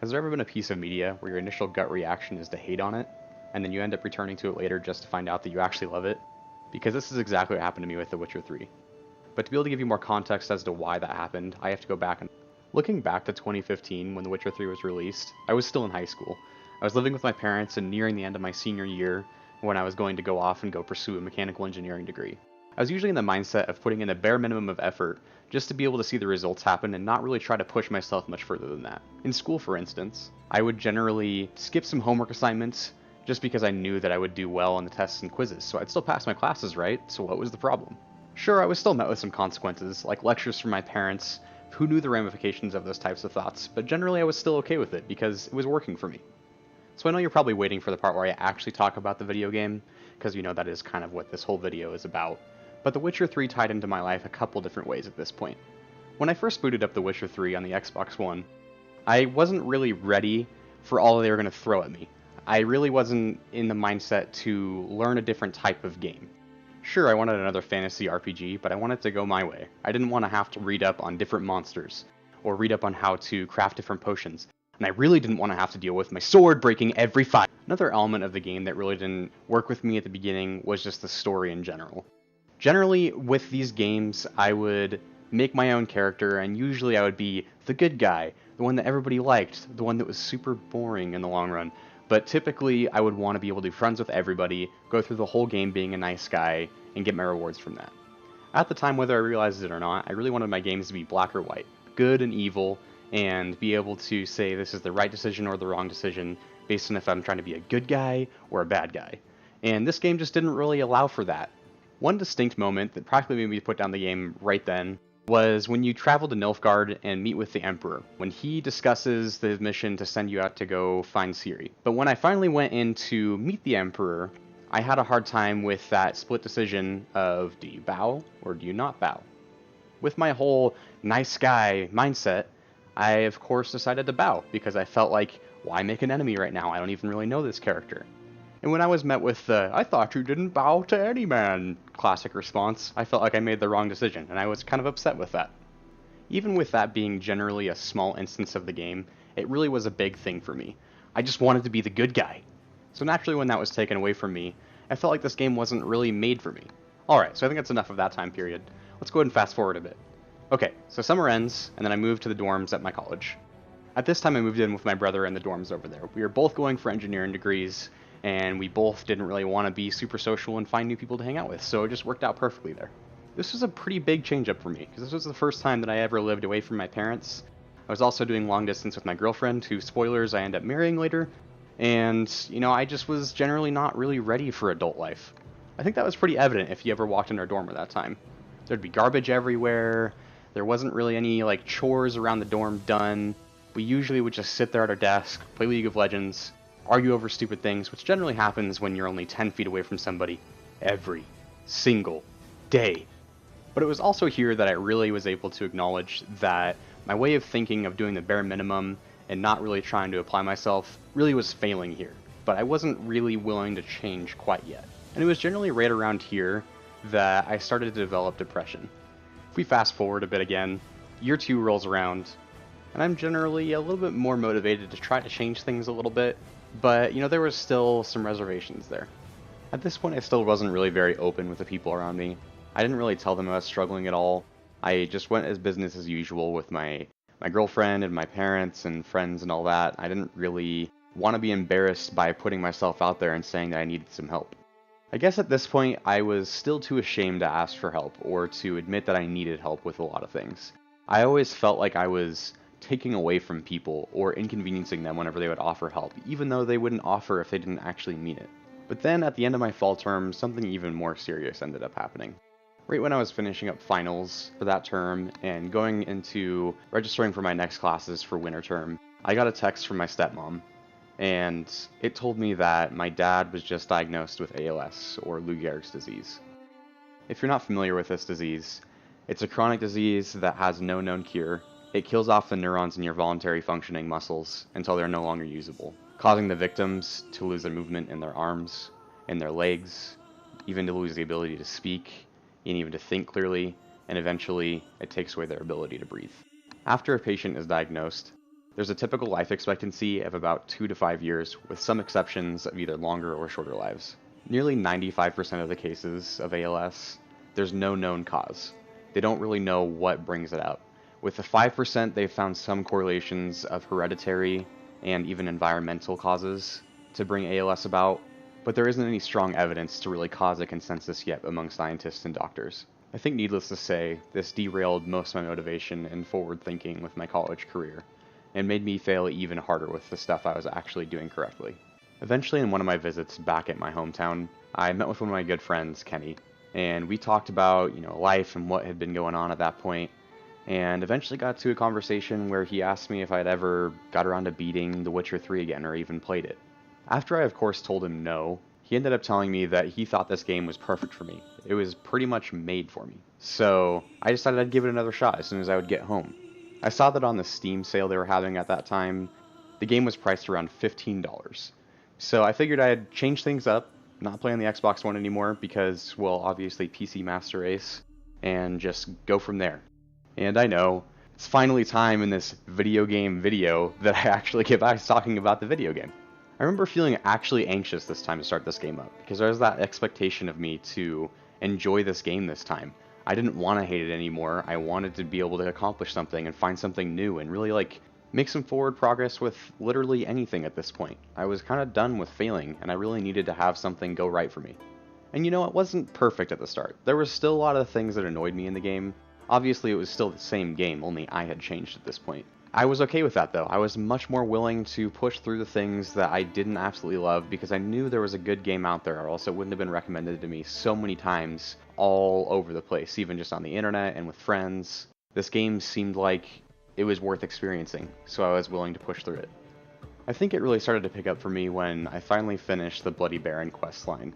Has there ever been a piece of media where your initial gut reaction is to hate on it, and then you end up returning to it later just to find out that you actually love it? Because this is exactly what happened to me with The Witcher 3. But to be able to give you more context as to why that happened, I have to go back and looking back to 2015 when The Witcher 3 was released, I was still in high school. I was living with my parents and nearing the end of my senior year when I was going to go off and go pursue a mechanical engineering degree. I was usually in the mindset of putting in a bare minimum of effort just to be able to see the results happen and not really try to push myself much further than that. In school, for instance, I would generally skip some homework assignments just because I knew that I would do well on the tests and quizzes, so I'd still pass my classes, right? So what was the problem? Sure, I was still met with some consequences, like lectures from my parents, who knew the ramifications of those types of thoughts, but generally I was still okay with it because it was working for me. So I know you're probably waiting for the part where I actually talk about the video game, because you know that is kind of what this whole video is about. But The Witcher 3 tied into my life a couple different ways at this point. When I first booted up The Witcher 3 on the Xbox One, I wasn't really ready for all they were going to throw at me. I really wasn't in the mindset to learn a different type of game. Sure, I wanted another fantasy RPG, but I wanted to go my way. I didn't want to have to read up on different monsters, or read up on how to craft different potions, and I really didn't want to have to deal with my sword breaking every 5. Another element of the game that really didn't work with me at the beginning was just the story in general. Generally, with these games, I would make my own character, and usually I would be the good guy, the one that everybody liked, the one that was super boring in the long run. But typically, I would want to be able to be friends with everybody, go through the whole game being a nice guy, and get my rewards from that. At the time, whether I realized it or not, I really wanted my games to be black or white, good and evil, and be able to say this is the right decision or the wrong decision based on if I'm trying to be a good guy or a bad guy. And this game just didn't really allow for that. One distinct moment that practically made me put down the game right then was when you travel to Nilfgaard and meet with the Emperor, when he discusses the mission to send you out to go find Ciri. But when I finally went in to meet the Emperor, I had a hard time with that split decision of do you bow or do you not bow? With my whole nice guy mindset, I of course decided to bow because I felt like, why make an enemy right now? I don't even really know this character. And when I was met with the, I thought you didn't bow to any man, classic response, I felt like I made the wrong decision, and I was kind of upset with that. Even with that being generally a small instance of the game, it really was a big thing for me. I just wanted to be the good guy. So naturally when that was taken away from me, I felt like this game wasn't really made for me. Alright, so I think that's enough of that time period. Let's go ahead and fast forward a bit. Okay, so summer ends, and then I moved to the dorms at my college. At this time I moved in with my brother in the dorms over there. We were both going for engineering degrees, and we both didn't really want to be super social and find new people to hang out with, so it just worked out perfectly there. This was a pretty big change up for me, because this was the first time that I ever lived away from my parents. I was also doing long distance with my girlfriend, who, spoilers, I end up marrying later, and, you know, I just was generally not really ready for adult life. I think that was pretty evident if you ever walked in our dorm at that time. There'd be garbage everywhere, there wasn't really any, like, chores around the dorm done. We usually would just sit there at our desk, play League of Legends, argue over stupid things, which generally happens when you're only 10 feet away from somebody every single day. But it was also here that I really was able to acknowledge that my way of thinking of doing the bare minimum and not really trying to apply myself really was failing here. But I wasn't really willing to change quite yet. And it was generally right around here that I started to develop depression. If we fast forward a bit again, year 2 rolls around, and I'm generally a little bit more motivated to try to change things a little bit, but, you know, there was still some reservations there. At this point, I still wasn't really very open with the people around me. I didn't really tell them I was struggling at all. I just went as business as usual with my girlfriend and my parents and friends and all that. I didn't really want to be embarrassed by putting myself out there and saying that I needed some help. I guess at this point, I was still too ashamed to ask for help or to admit that I needed help with a lot of things. I always felt like I was taking away from people or inconveniencing them whenever they would offer help, even though they wouldn't offer if they didn't actually mean it. But then at the end of my fall term, something even more serious ended up happening. Right when I was finishing up finals for that term and going into registering for my next classes for winter term, I got a text from my stepmom, and it told me that my dad was just diagnosed with ALS, or Lou Gehrig's disease. If you're not familiar with this disease, it's a chronic disease that has no known cure. It kills off the neurons in your voluntary functioning muscles until they're no longer usable, causing the victims to lose their movement in their arms, in their legs, even to lose the ability to speak, and even to think clearly, and eventually it takes away their ability to breathe. After a patient is diagnosed, There's a typical life expectancy of about 2 to 5 years, with some exceptions of either longer or shorter lives. Nearly 95% of the cases of ALS, there's no known cause. They don't really know what brings it out. With the 5%, they've found some correlations of hereditary and even environmental causes to bring ALS about, but there isn't any strong evidence to really cause a consensus yet among scientists and doctors. I think needless to say, this derailed most of my motivation and forward thinking with my college career, and made me fail even harder with the stuff I was actually doing correctly. Eventually, in one of my visits back at my hometown, I met with one of my good friends, Kenny, and we talked about, life and what had been going on at that point, and eventually got to a conversation where he asked me if I'd ever got around to beating The Witcher 3 again or even played it. After I, of course, told him no, he ended up telling me that he thought this game was perfect for me. It was pretty much made for me. So I decided I'd give it another shot as soon as I would get home. I saw that on the Steam sale they were having at that time, the game was priced around $15. So I figured I'd change things up, not play on the Xbox One anymore because, well, obviously PC Master Race, and just go from there. And I know, it's finally time in this video game video that I actually get back to talking about the video game. I remember feeling actually anxious this time to start this game up, because there was that expectation of me to enjoy this game this time. I didn't want to hate it anymore. I wanted to be able to accomplish something and find something new and really make some forward progress with literally anything at this point. I was kind of done with failing and I really needed to have something go right for me. And it wasn't perfect at the start. There was still a lot of things that annoyed me in the game. Obviously it was still the same game, only I had changed at this point. I was okay with that though. I was much more willing to push through the things that I didn't absolutely love because I knew there was a good game out there, or else it wouldn't have been recommended to me so many times all over the place, even just on the internet and with friends. This game seemed like it was worth experiencing, so I was willing to push through it. I think it really started to pick up for me when I finally finished the Bloody Baron questline.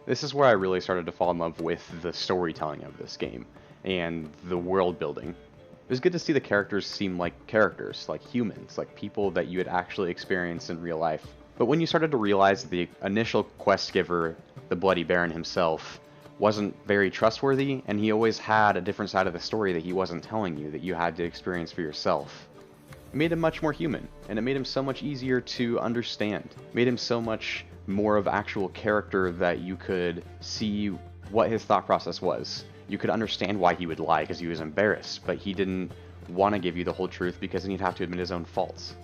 This is where I really started to fall in love with the storytelling of this game and the world building. It was good to see the characters seem like characters, like humans, like people that you had actually experienced in real life. But when you started to realize the initial quest giver, the Bloody Baron himself, wasn't very trustworthy, and he always had a different side of the story that he wasn't telling you, that you had to experience for yourself, it made him much more human, and it made him so much easier to understand. It made him so much more of actual character that you could see what his thought process was. You could understand why he would lie because he was embarrassed, but he didn't want to give you the whole truth because then he'd have to admit his own faults.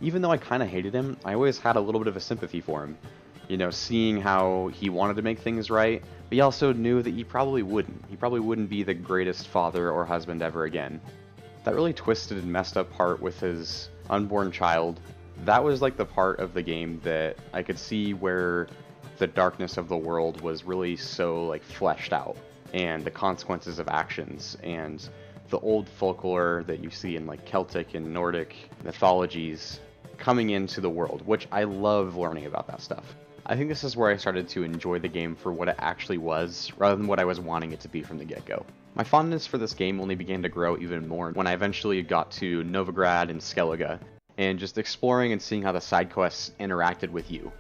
Even though I kind of hated him, I always had a little bit of a sympathy for him. Seeing how he wanted to make things right, but he also knew that he probably wouldn't. He probably wouldn't be the greatest father or husband ever again. That really twisted and messed up part with his unborn child, that was like the part of the game that I could see where the darkness of the world was really so fleshed out, and the consequences of actions, and the old folklore that you see in Celtic and Nordic mythologies coming into the world, which I love learning about that stuff. I think this is where I started to enjoy the game for what it actually was, rather than what I was wanting it to be from the get-go. My fondness for this game only began to grow even more when I eventually got to Novigrad and Skellige, and just exploring and seeing how the side quests interacted with you.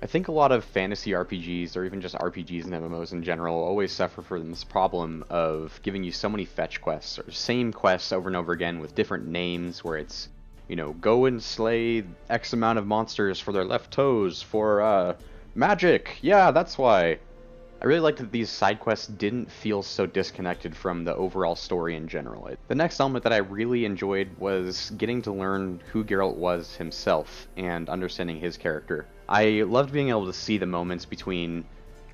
I think a lot of fantasy RPGs, or even just RPGs and MMOs in general, always suffer from this problem of giving you so many fetch quests, or same quests over and over again with different names, where it's, go and slay X amount of monsters for their left toes for, magic! Yeah, that's why! I really liked that these side quests didn't feel so disconnected from the overall story in general. The next element that I really enjoyed was getting to learn who Geralt was himself and understanding his character. I loved being able to see the moments between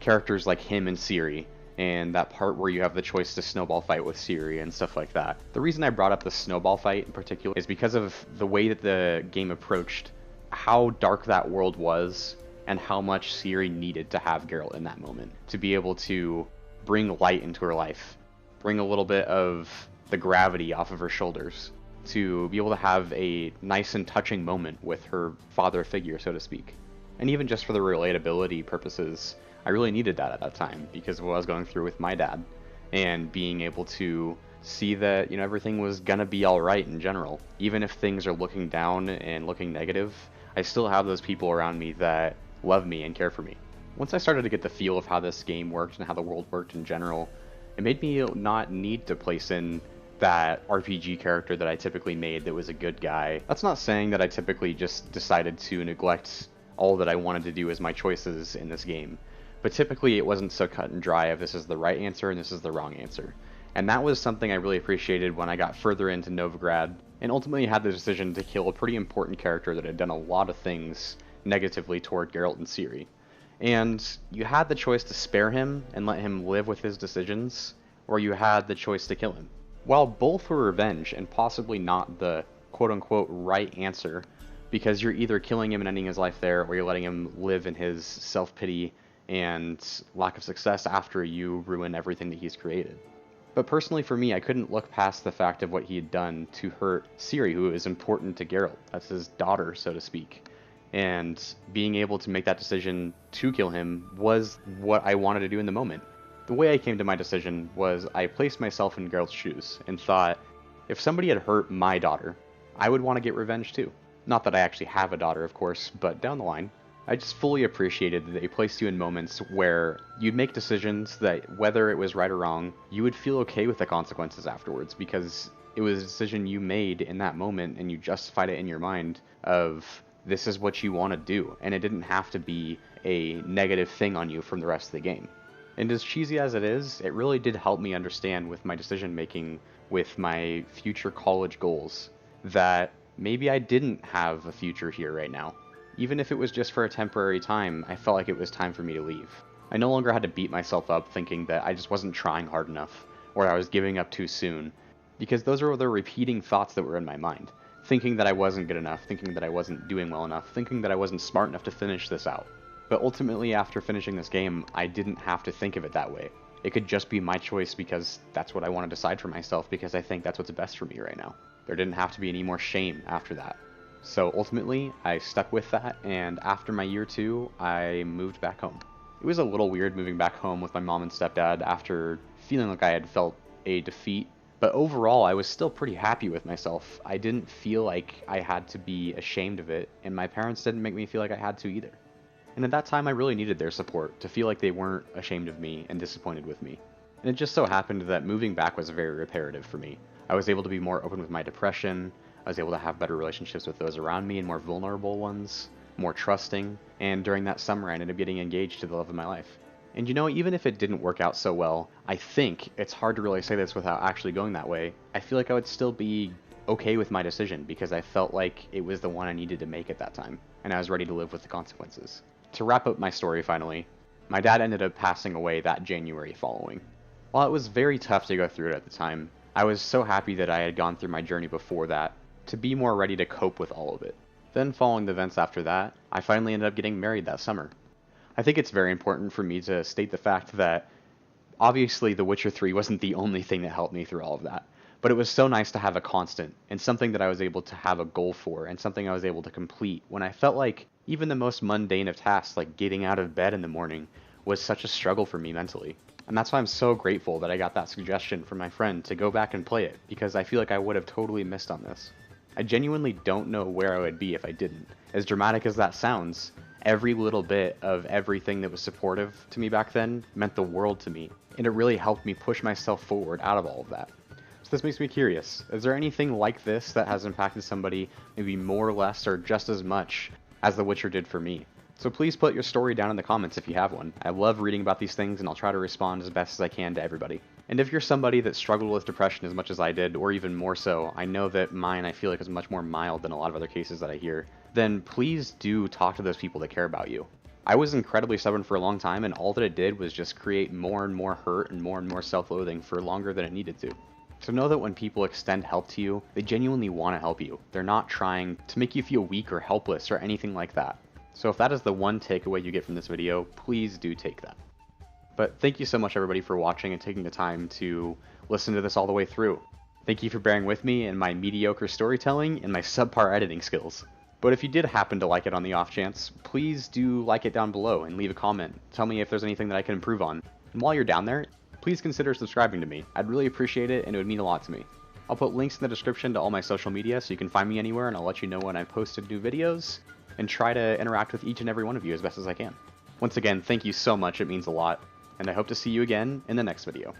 characters like him and Ciri, and that part where you have the choice to snowball fight with Ciri and stuff like that. The reason I brought up the snowball fight in particular is because of the way that the game approached how dark that world was, and how much Ciri needed to have Geralt in that moment, to be able to bring light into her life, bring a little bit of the gravity off of her shoulders, to be able to have a nice and touching moment with her father figure, so to speak. And even just for the relatability purposes, I really needed that at that time, because of what I was going through with my dad, and being able to see that, everything was gonna be alright in general. Even if things are looking down and looking negative, I still have those people around me that love me and care for me. Once I started to get the feel of how this game worked and how the world worked in general, it made me not need to place in that RPG character that I typically made that was a good guy. That's not saying that I typically just decided to neglect all that I wanted to do as my choices in this game, but typically it wasn't so cut and dry of this is the right answer and this is the wrong answer. And that was something I really appreciated when I got further into Novigrad and ultimately had the decision to kill a pretty important character that had done a lot of things negatively toward Geralt and Ciri. And you had the choice to spare him and let him live with his decisions, or you had the choice to kill him. While both were revenge and possibly not the quote-unquote right answer, because you're either killing him and ending his life there, or you're letting him live in his self-pity and lack of success after you ruin everything that he's created. But personally for me, I couldn't look past the fact of what he had done to hurt Ciri, who is important to Geralt. That's his daughter, so to speak. And being able to make that decision to kill him was what I wanted to do in the moment. The way I came to my decision was I placed myself in Geralt's shoes and thought, if somebody had hurt my daughter, I would want to get revenge too. Not that I actually have a daughter, of course, but down the line, I just fully appreciated that they placed you in moments where you'd make decisions that, whether it was right or wrong, you would feel okay with the consequences afterwards because it was a decision you made in that moment and you justified it in your mind of this is what you want to do, and it didn't have to be a negative thing on you from the rest of the game. And as cheesy as it is, it really did help me understand with my decision making with my future college goals that maybe I didn't have a future here right now. Even if it was just for a temporary time, I felt like it was time for me to leave. I no longer had to beat myself up thinking that I just wasn't trying hard enough, or I was giving up too soon, because those are the repeating thoughts that were in my mind. Thinking that I wasn't good enough, thinking that I wasn't doing well enough, thinking that I wasn't smart enough to finish this out. But ultimately, after finishing this game, I didn't have to think of it that way. It could just be my choice because that's what I want to decide for myself because I think that's what's best for me right now. There didn't have to be any more shame after that. So ultimately, I stuck with that, and after my year 2, I moved back home. It was a little weird moving back home with my mom and stepdad after feeling like I had felt a defeat, but overall I was still pretty happy with myself. I didn't feel like I had to be ashamed of it, and my parents didn't make me feel like I had to either. And at that time I really needed their support, to feel like they weren't ashamed of me and disappointed with me. And it just so happened that moving back was very reparative for me. I was able to be more open with my depression, I was able to have better relationships with those around me and more vulnerable ones, more trusting, and during that summer I ended up getting engaged to the love of my life. And you know, even if it didn't work out so well, I think, it's hard to really say this without actually going that way, I feel like I would still be okay with my decision because I felt like it was the one I needed to make at that time, and I was ready to live with the consequences. To wrap up my story finally, my dad ended up passing away that January following. While it was very tough to go through it at the time, I was so happy that I had gone through my journey before that to be more ready to cope with all of it. Then following the events after that, I finally ended up getting married that summer. I think it's very important for me to state the fact that obviously The Witcher 3 wasn't the only thing that helped me through all of that, but it was so nice to have a constant and something that I was able to have a goal for and something I was able to complete when I felt like even the most mundane of tasks like getting out of bed in the morning was such a struggle for me mentally. And that's why I'm so grateful that I got that suggestion from my friend to go back and play it, because I feel like I would have totally missed on this. I genuinely don't know where I would be if I didn't. As dramatic as that sounds, every little bit of everything that was supportive to me back then meant the world to me, and it really helped me push myself forward out of all of that. So this makes me curious, is there anything like this that has impacted somebody maybe more or less or just as much as The Witcher did for me? So please put your story down in the comments if you have one. I love reading about these things and I'll try to respond as best as I can to everybody. And if you're somebody that struggled with depression as much as I did, or even more so, I know that mine I feel like is much more mild than a lot of other cases that I hear, then please do talk to those people that care about you. I was incredibly stubborn for a long time, and all that it did was just create more and more hurt and more self-loathing for longer than it needed to. So know that when people extend help to you, they genuinely want to help you. They're not trying to make you feel weak or helpless or anything like that. So if that is the one takeaway you get from this video, please do take that. But thank you so much everybody for watching and taking the time to listen to this all the way through. Thank you for bearing with me in my mediocre storytelling and my subpar editing skills. But if you did happen to like it on the off chance, please do like it down below and leave a comment. Tell me if there's anything that I can improve on. And while you're down there, please consider subscribing to me. I'd really appreciate it and it would mean a lot to me. I'll put links in the description to all my social media so you can find me anywhere, and I'll let you know when I've posted new videos and try to interact with each and every one of you as best as I can. Once again, thank you so much, it means a lot, and I hope to see you again in the next video.